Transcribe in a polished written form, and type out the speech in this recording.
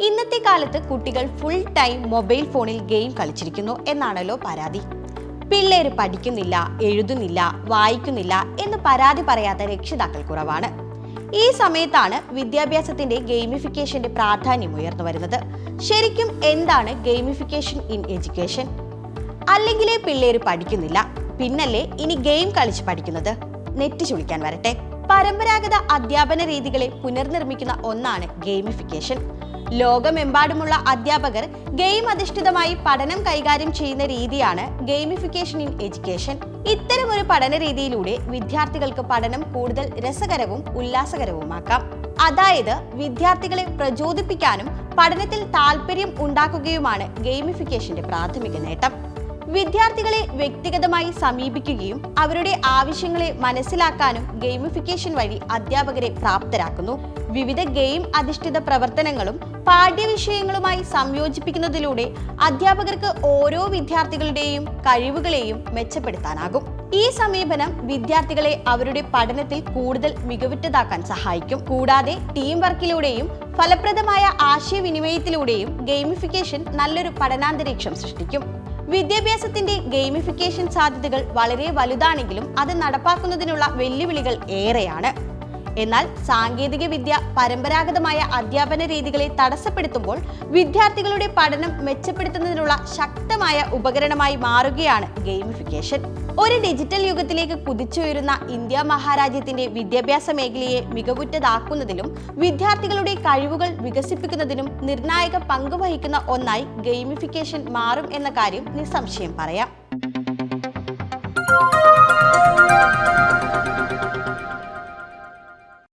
ഇന്നത്തെ കാലത്ത് കുട്ടികൾ ഫുൾ ടൈം മൊബൈൽ ഫോണിൽ ഗെയിം കളിച്ചിരിക്കുന്നു എന്നാണല്ലോ പരാതി. പിള്ളേര് പഠിക്കുന്നില്ല, എഴുതുന്നില്ല, വായിക്കുന്നില്ല എന്ന് പരാതി പറയാത്ത രക്ഷിതാക്കൾ കുറവാണ്. ഈ സമയത്താണ് വിദ്യാഭ്യാസത്തിന്റെ ഗെയിമിഫിക്കേഷന്റെ പ്രാധാന്യം ഉയർന്നു വരുന്നത്. ശരിക്കും എന്താണ് ഗെയിമിഫിക്കേഷൻ ഇൻ എഡ്യൂക്കേഷൻ? അല്ലെങ്കിലേ പിള്ളേര് പഠിക്കുന്നില്ല, പിന്നല്ലേ ഇനി ഗെയിം കളിച്ച് പഠിക്കുന്നത്? നെറ്റ് ചുളിക്കാൻ വരട്ടെ. പരമ്പരാഗത അധ്യാപന രീതികളെ പുനർനിർമ്മിക്കുന്ന ഒന്നാണ് ഗെയിമിഫിക്കേഷൻ. ലോകമെമ്പാടുമുള്ള അധ്യാപകർ ഗെയിം അധിഷ്ഠിതമായി പഠനം കൈകാര്യം ചെയ്യുന്ന രീതിയാണ് ഗെയിമിഫിക്കേഷൻ ഇൻ എഡ്യൂക്കേഷൻ. ഇത്തരമൊരു പഠന രീതിയിലൂടെ വിദ്യാർത്ഥികൾക്ക് പഠനം കൂടുതൽ രസകരവും ഉല്ലാസകരവുമാക്കാം. അതായത് വിദ്യാർത്ഥികളെ പ്രചോദിപ്പിക്കാനും പഠനത്തിൽ താല്പര്യം ഉണ്ടാക്കുകയുമാണ് ഗെയിമിഫിക്കേഷന്റെ പ്രാഥമിക നേട്ടം. വിദ്യാർത്ഥികളെ വ്യക്തിഗതമായി സമീപിക്കുകയും അവരുടെ ആവശ്യങ്ങളെ മനസ്സിലാക്കാനും ഗെയിമിഫിക്കേഷൻ വഴി അധ്യാപകരെ പ്രാപ്തരാക്കുന്നു. വിവിധ ഗെയിം അധിഷ്ഠിത പ്രവർത്തനങ്ങളും പാഠ്യവിഷയങ്ങളുമായി സംയോജിപ്പിക്കുന്നതിലൂടെ അധ്യാപകർക്ക് ഓരോ വിദ്യാർത്ഥികളുടെയും കഴിവുകളെയും മെച്ചപ്പെടുത്താനാകും. ഈ സമീപനം വിദ്യാർത്ഥികളെ അവരുടെ പഠനത്തിൽ കൂടുതൽ മികവുറ്റതാക്കാൻ സഹായിക്കും. കൂടാതെ ടീം വർക്കിലൂടെയും ഫലപ്രദമായ ആശയവിനിമയത്തിലൂടെയും ഗെയിമിഫിക്കേഷൻ നല്ലൊരു പഠനാന്തരീക്ഷം സൃഷ്ടിക്കും. വിദ്യാഭ്യാസത്തിന്റെ ഗെയിമിഫിക്കേഷൻ സാധ്യതകൾ വളരെ വലുതാണെങ്കിലും അത് നടപ്പാക്കുന്നതിനുള്ള വെല്ലുവിളികൾ ഏറെയാണ്. എന്നാൽ സാങ്കേതിക വിദ്യ പരമ്പരാഗതമായ അധ്യാപന രീതികളെ തടസ്സപ്പെടുത്തുമ്പോൾ വിദ്യാർത്ഥികളുടെ പഠനം മെച്ചപ്പെടുത്തുന്നതിനുള്ള ശക്തമായ ഉപകരണമായി മാറുകയാണ് ഗെയിമിഫിക്കേഷൻ. ഒരു ഡിജിറ്റൽ യുഗത്തിലേക്ക് കുതിച്ചുയരുന്ന ഇന്ത്യ മഹാരാജ്യത്തിന്റെ വിദ്യാഭ്യാസ മേഖലയെ മികവുറ്റതാക്കുന്നതിലും വിദ്യാർത്ഥികളുടെ കഴിവുകൾ വികസിപ്പിക്കുന്നതിനും നിർണായക പങ്ക് വഹിക്കുന്ന ഒന്നായി ഗെയിമിഫിക്കേഷൻ മാറും എന്ന കാര്യം നിസ്സംശയം പറയാം.